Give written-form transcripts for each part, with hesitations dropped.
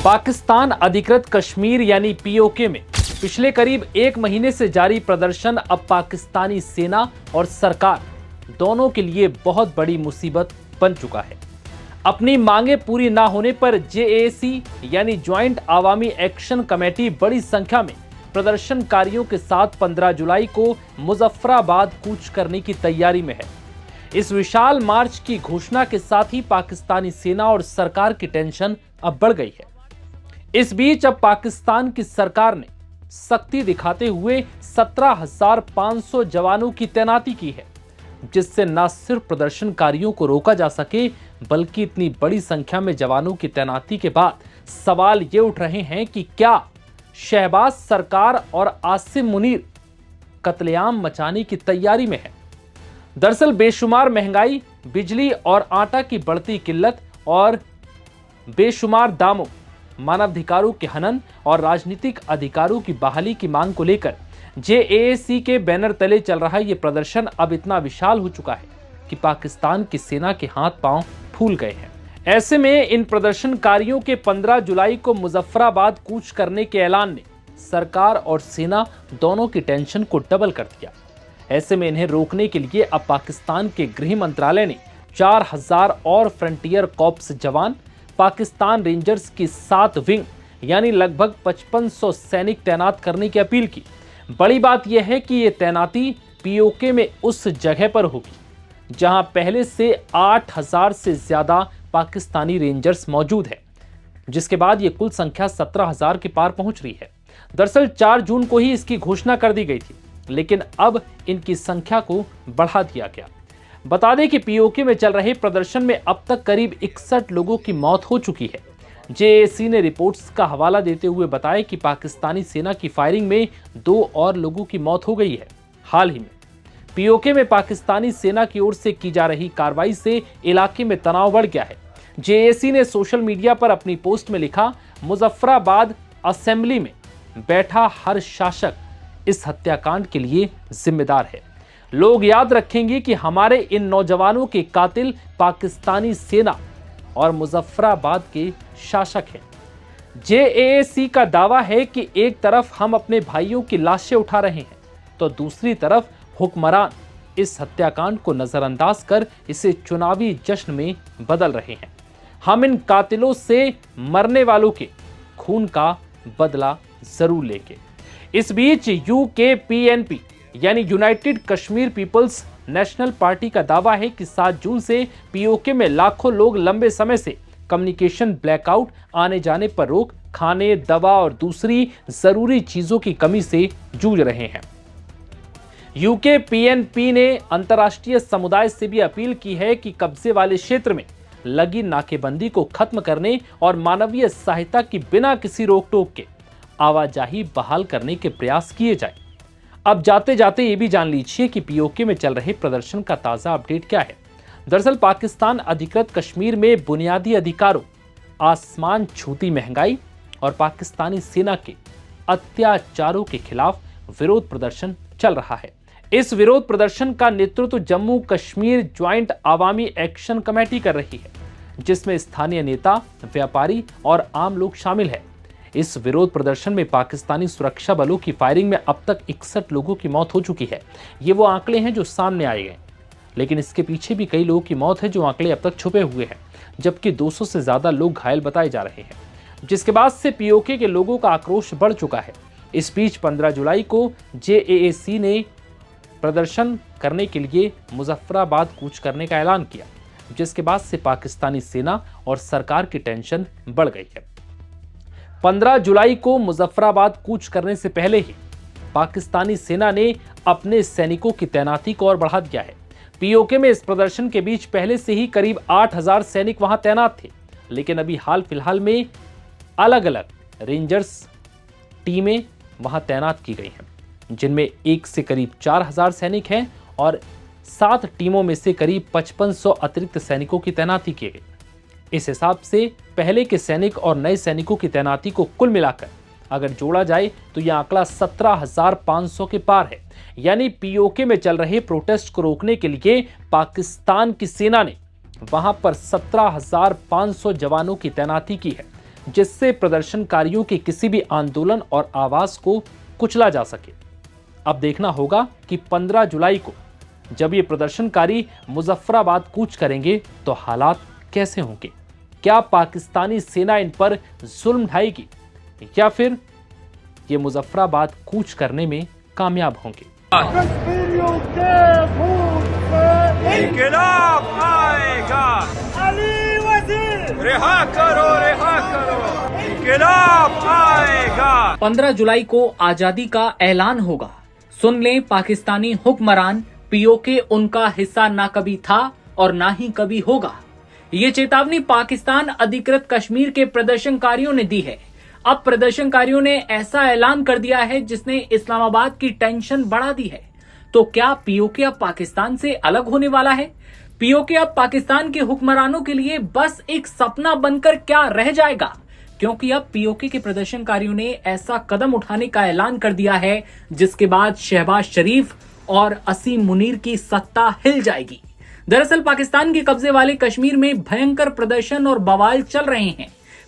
पाकिस्तान अधिकृत कश्मीर यानी पीओके में पिछले करीब एक महीने से जारी प्रदर्शन अब पाकिस्तानी सेना और सरकार दोनों के लिए बहुत बड़ी मुसीबत बन चुका है। अपनी मांगे पूरी ना होने पर जेएसी यानी ज्वाइंट आवामी एक्शन कमेटी बड़ी संख्या में प्रदर्शनकारियों के साथ 15 जुलाई को मुजफ्फराबाद कूच करने की तैयारी में है। इस विशाल मार्च की घोषणा के साथ ही पाकिस्तानी सेना और सरकार की टेंशन अब बढ़ गई है। इस बीच अब पाकिस्तान की सरकार ने सख्ती दिखाते हुए 17,500 जवानों की तैनाती की है, जिससे न सिर्फ प्रदर्शनकारियों को रोका जा सके बल्कि इतनी बड़ी संख्या में जवानों की तैनाती के बाद सवाल ये उठ रहे हैं कि क्या शहबाज सरकार और आसिम मुनीर कत्लेआम मचाने की तैयारी में है। दरअसल बेशुमार महंगाई, बिजली और आटा की बढ़ती किल्लत और बेशुमार दामों, मानवाधिकारों के हनन और राजनीतिक अधिकारों की बहाली की मांग को लेकर जेएसी के बैनर तले चल रहा ये प्रदर्शन अब इतना विशाल हो चुका है कि पाकिस्तान की सेना के हाथ पांव फूल गए हैं। ऐसे में इन प्रदर्शनकारियों के 15 जुलाई को मुजफ्फराबाद कूच करने के ऐलान ने सरकार और सेना दोनों की टेंशन को डबल कर दिया। ऐसे में इन्हें रोकने के लिए अब पाकिस्तान के गृह मंत्रालय ने 4,000 और फ्रंटियर कॉर्प्स जवान, पाकिस्तान रेंजर्स की 7 विंग यानी लगभग 5500 सैनिक तैनात करने की अपील की। बड़ी बात यह है कि यह तैनाती पीओके में उस जगह पर होगी जहां पहले से 8,000 से ज्यादा पाकिस्तानी रेंजर्स मौजूद है, जिसके बाद यह कुल संख्या 17,000 के पार पहुंच रही है। दरअसल 4 जून को ही इसकी घोषणा कर दी गई थी, लेकिन अब इनकी संख्या को बढ़ा दिया गया। बता दें कि पीओके में चल रहे प्रदर्शन में अब तक करीब 61 लोगों की मौत हो चुकी है। जेएसी ने रिपोर्ट्स का हवाला देते हुए बताया कि पाकिस्तानी सेना की फायरिंग में 2 और लोगों की मौत हो गई है। हाल ही में पीओके में पाकिस्तानी सेना की ओर से की जा रही कार्रवाई से इलाके में तनाव बढ़ गया है। जेएसी ने सोशल मीडिया पर अपनी पोस्ट में लिखा, मुजफ्फराबाद असेंबली में बैठा हर शासक इस हत्याकांड के लिए जिम्मेदार है। लोग याद रखेंगे कि हमारे इन नौजवानों के कातिल पाकिस्तानी सेना और मुजफ्फराबाद के शासक हैं। जेएसी का दावा है कि एक तरफ हम अपने भाइयों की लाशें उठा रहे हैं तो दूसरी तरफ हुक्मरान इस हत्याकांड को नजरअंदाज कर इसे चुनावी जश्न में बदल रहे हैं। हम इन कातिलों से मरने वालों के खून का बदला जरूर लेंगे। इस बीच यूकेपीएनपी यानी United Kashmir Peoples National Party का दावा है कि 7 जून से पीओके में लाखों लोग लंबे समय से कम्युनिकेशन ब्लैकआउट, आने जाने पर रोक, खाने, दवा और दूसरी जरूरी चीजों की कमी से जूझ रहे हैं। यूकेपीएनपी ने अंतर्राष्ट्रीय समुदाय से भी अपील की है कि कब्जे वाले क्षेत्र में लगी नाकेबंदी को खत्म करने और मानवीय सहायता की बिना किसी रोक टोक के आवाजाही बहाल करने के प्रयास किए जाए। अब जाते जाते ये भी जान लीजिए कि पीओके में चल रहे प्रदर्शन का ताजा अपडेट क्या है। दरअसल पाकिस्तान अधिकृत कश्मीर में बुनियादी अधिकारों, आसमान छूती महंगाई और पाकिस्तानी सेना के अत्याचारों के खिलाफ विरोध प्रदर्शन चल रहा है। इस विरोध प्रदर्शन का नेतृत्व Jammu Kashmir joint Awami action committee कर रही है, जिसमें स्थानीय नेता, व्यापारी और आम लोग शामिल हैं। इस विरोध प्रदर्शन में पाकिस्तानी सुरक्षा बलों की फायरिंग में अब तक 61 लोगों की मौत हो चुकी है। ये वो आंकड़े हैं जो सामने आए हैं, लेकिन इसके पीछे भी कई लोगों की मौत है जो आंकड़े अब तक छुपे हुए हैं, जबकि 200 से ज्यादा लोग घायल बताए जा रहे हैं, जिसके बाद से पीओके के लोगों का आक्रोश बढ़ चुका है। इस बीच 15 जुलाई को जेएसी ने प्रदर्शन करने के लिए मुजफ्फराबाद कूच करने का ऐलान किया, जिसके बाद से पाकिस्तानी सेना और सरकार की टेंशन बढ़ गई है। 15 जुलाई को मुजफ्फराबाद कूच करने से पहले ही पाकिस्तानी सेना ने अपने सैनिकों की तैनाती को और बढ़ा दिया है। पीओके में इस प्रदर्शन के बीच पहले से ही करीब 8,000 सैनिक वहां तैनात थे, लेकिन अभी हाल फिलहाल में अलग अलग रेंजर्स टीमें वहां तैनात की गई हैं, जिनमें 1 से करीब 4,000 सैनिक हैं और 7 टीमों में से करीब 5500 अतिरिक्त सैनिकों की तैनाती की गई। इस हिसाब से पहले के सैनिक और नए सैनिकों की तैनाती को कुल मिलाकर अगर जोड़ा जाए तो यह आंकड़ा 17,500 के पार है। यानी पीओके में चल रहे प्रोटेस्ट को रोकने के लिए पाकिस्तान की सेना ने वहां पर 17,500 जवानों की तैनाती की है। जिससे प्रदर्शनकारियों के किसी भी आंदोलन और आवाज को कुचला जा सके। अब देखना होगा कि 15 जुलाई को जब ये प्रदर्शनकारी मुजफ्फराबाद कूच करेंगे तो हालात कैसे होंगे। क्या पाकिस्तानी सेना इन पर जुल्म ढाएगी या फिर ये मुजफ्फराबाद कूच करने में कामयाब होंगे। कश्मीरियों के खून से इंकलाब आएगा। अली वजीर रिहा करो, इंकलाब आएगा। 15 जुलाई को आजादी का ऐलान होगा। सुन लें पाकिस्तानी हुक्मरान, पीओके उनका हिस्सा ना कभी था और ना ही कभी होगा। ये चेतावनी पाकिस्तान अधिकृत कश्मीर के प्रदर्शनकारियों ने दी है। अब प्रदर्शनकारियों ने ऐसा ऐलान कर दिया है जिसने इस्लामाबाद की टेंशन बढ़ा दी है। तो क्या पीओके अब पाकिस्तान से अलग होने वाला है? पीओके अब पाकिस्तान के हुक्मरानों के लिए बस एक सपना बनकर क्या रह जाएगा? क्योंकि अब पीओके के प्रदर्शनकारियों ने ऐसा कदम उठाने का ऐलान कर दिया है जिसके बाद शहबाज शरीफ और असीम मुनीर की सत्ता हिल जाएगी। दरअसल पाकिस्तान के कब्जे वाले कश्मीर में भयंकर प्रदर्शन और बवाल चल रहे हैं।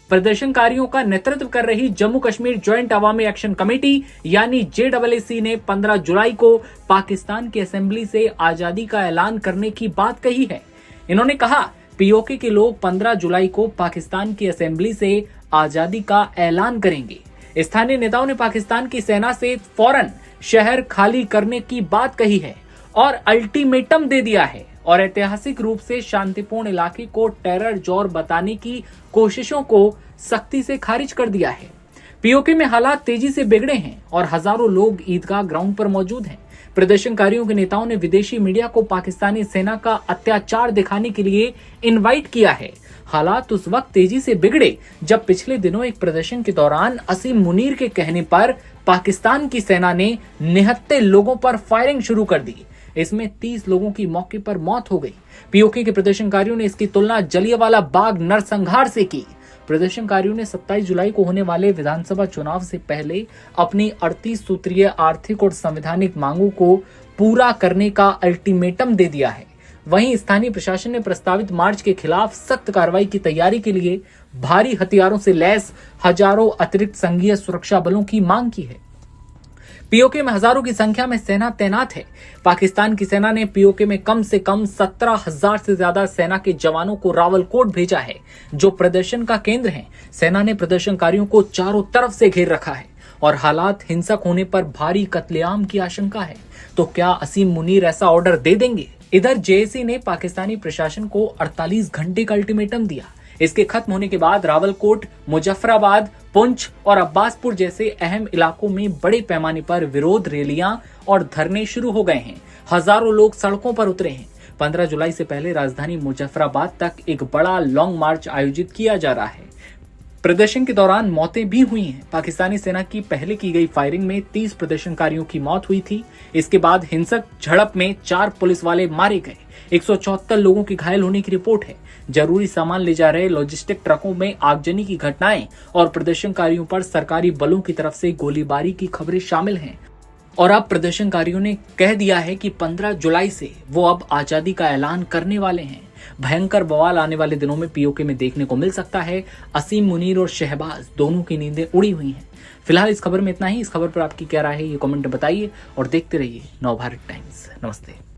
प्रदर्शनकारियों का नेतृत्व कर रही जम्मू कश्मीर ज्वाइंट अवामी एक्शन कमेटी यानी JAAC ने 15 जुलाई को पाकिस्तान की असेंबली से आजादी का ऐलान करने की बात कही है। इन्होंने कहा पीओके के लोग 15 जुलाई को पाकिस्तान की असेंबली से आजादी का ऐलान करेंगे। स्थानीय नेताओं ने पाकिस्तान की सेना से फौरन शहर खाली करने की बात कही है और अल्टीमेटम दे दिया है और ऐतिहासिक रूप से शांतिपूर्ण इलाके को टेरर जोर बताने की कोशिशों को सख्ती से खारिज कर दिया है। पीओके में हालात तेजी से बिगड़े हैं और हजारों लोग ईदगाह ग्राउंड पर मौजूद हैं। प्रदर्शनकारियों के नेताओं ने विदेशी मीडिया को पाकिस्तानी सेना का अत्याचार दिखाने के लिए इनवाइट किया है। हालात उस वक्त तेजी से बिगड़े जब पिछले दिनों एक प्रदर्शन के दौरान असीम मुनीर के कहने पर पाकिस्तान की सेना ने निहत्थे लोगों पर फायरिंग शुरू कर दी। इसमें 30 लोगों की मौके पर मौत हो गई। पीओके के प्रदर्शनकारियों ने इसकी तुलना जलियांवाला बाग नरसंहार से की। प्रदर्शनकारियों ने 27 जुलाई को होने वाले विधानसभा चुनाव से पहले अपनी 38 सूत्रीय आर्थिक और संवैधानिक मांगों को पूरा करने का अल्टीमेटम दे दिया है। वहीं स्थानीय प्रशासन ने प्रस्तावित मार्च के खिलाफ सख्त कार्रवाई की तैयारी के लिए भारी हथियारों से लैस हजारों अतिरिक्त संघीय सुरक्षा बलों की मांग की है। पीओके में हजारों की संख्या में सेना तैनात है। पाकिस्तान की सेना ने पीओके में कम से कम 17,000 से ज्यादा सेना के जवानों को रावलकोट भेजा है, जो प्रदर्शन का केंद्र है। सेना ने प्रदर्शनकारियों को चारों तरफ से घेर रखा है और हालात हिंसक होने पर भारी कत्लेआम की आशंका है। तो क्या असीम मुनीर ऐसा ऑर्डर दे देंगे? इधर JAC ने पाकिस्तानी प्रशासन को 48 घंटे का अल्टीमेटम दिया। इसके खत्म होने के बाद रावलकोट, मुजफ्फराबाद, पुंछ और अब्बासपुर जैसे अहम इलाकों में बड़े पैमाने पर विरोध रैलियां और धरने शुरू हो गए हैं। हजारों लोग सड़कों पर उतरे हैं। 15 जुलाई से पहले राजधानी मुजफ्फराबाद तक एक बड़ा लॉन्ग मार्च आयोजित किया जा रहा है। प्रदर्शन के दौरान मौतें भी हुई हैं। पाकिस्तानी सेना की पहले की गई फायरिंग में 30 प्रदर्शनकारियों की मौत हुई थी। इसके बाद हिंसक झड़प में 4 पुलिस वाले मारे गए। 174 लोगों के घायल होने की रिपोर्ट है। जरूरी सामान ले जा रहे लॉजिस्टिक ट्रकों में आगजनी की घटनाएं और प्रदर्शनकारियों पर सरकारी बलों की तरफ से गोलीबारी की खबरें शामिल हैं। और अब प्रदर्शनकारियों ने कह दिया है कि 15 जुलाई से वो अब आजादी का ऐलान करने वाले हैं। भयंकर बवाल आने वाले दिनों में पीओके में देखने को मिल सकता है। असीम मुनीर और शहबाज दोनों की नींदें उड़ी हुई हैं। फिलहाल इस खबर में इतना ही। इस खबर पर आपकी क्या राय है ये कमेंट में बताइए और देखते रहिए नवभारत टाइम्स। नमस्ते।